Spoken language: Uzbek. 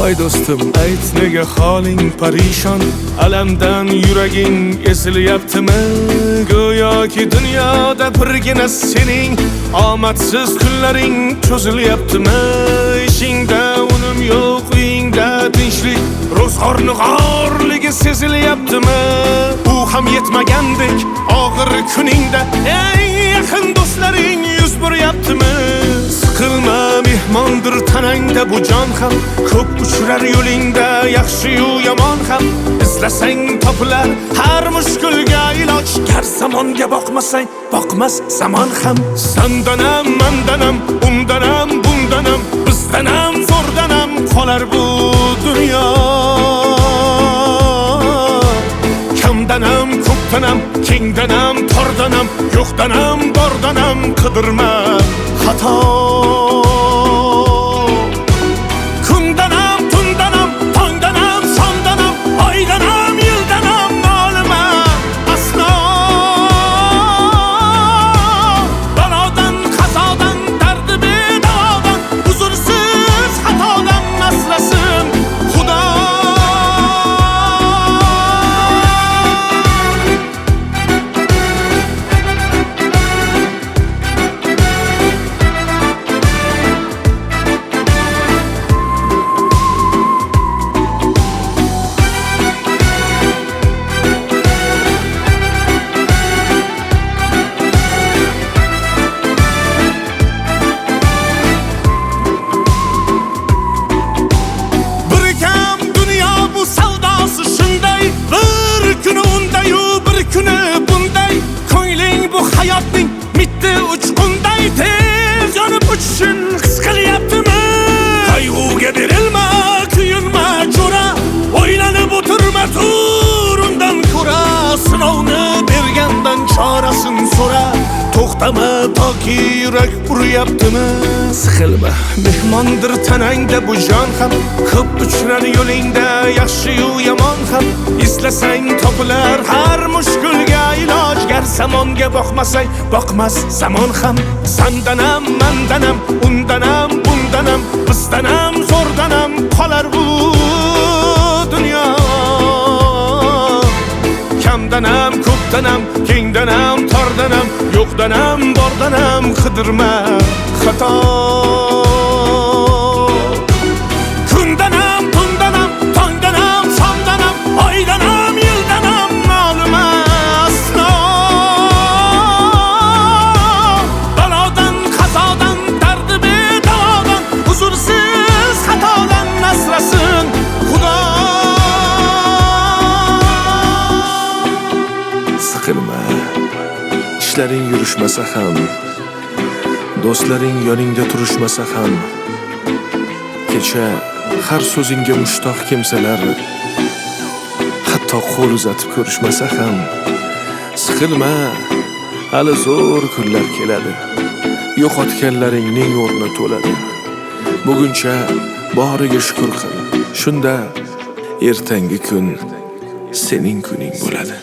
voy do'stim, ayt nega holing parishon, alamdan yuraging ezilyaptimi? Go'yoki dunyoda birgina sening omadsiz kunlaring cho'zilyaptimi? Ishingda unum yo'q, uyingda tinchlik, ro'zg'orni g'orligi sezilyaptimi? U ham yetmagandek og'ir kuningda eng yaqin do'stlaring yuz buryaptimi? Siqilma, mehmondir tanangda bu jon ham, ko'p uchrar yo'lingda yaxshi-yu yomon ham. Izlasang topilar har mushkulga iloj, gar zamonga boqmasang boqmas zamon ham. Sandanam, mandanam, undanam, bundanam, bizdanam, zo'rdanam qolar bu dunyo. Kamdanam, ko'pdanam, kengdanam, tordanam, yo'qdanam, bordanam qidirma xato. Kundanam, tundanam, tongdanam, sondanam, oydanam, yildanam nolima aslo. Balodan, qazodan, dardi bedavodan, huzursiz xatodan asrasin Xudo. Hayotning mitti uchqunday tez yonib uchishun his qilyaptimi? Qayg'uga berilma, kuyinma jo'ra, o'ylanib o'tirma, tur undan ko'ra. Sinovni bergandan chorasin so'ra, to'xtama toki yurak uryaptimi? Siqilma, mehmondir tanangda bu jon ham, ko'p uchrar yo'lingda yaxshi-yu yomon ham. Izlasang topilar har mushkulga iloj, gar zamonga boqmasang boqmas zamon ham. Sandanam, mandanam, undanam, bundanam, bizdanam, zo'rdanam qolar bu dunyo. Kamdanam, ko'pdanam, kengdanam, tordanam, yo'qdanam, bordanam qidirma xato. Kundanam, tundanam, tongdanam, sondanam, oydanam, yildanam nolima aslo. Balodan, qazodan, dardi bedavodan, huzursiz xatodan asrasin Xudo. Siqilma, ishlaring yurishmasa ham, do'stlaring yoningda turishmasa ham, kecha har so'zingga mushtoq kimsalar hatto qo'l uzatib ko'rishmasa ham. Siqilma, hali zo'r kunlar keladi, yo'qotganlaringning o'rni to'ladi. Buguncha boriga shukr qil, shunda ertangi kun sening kuning bo'ladi.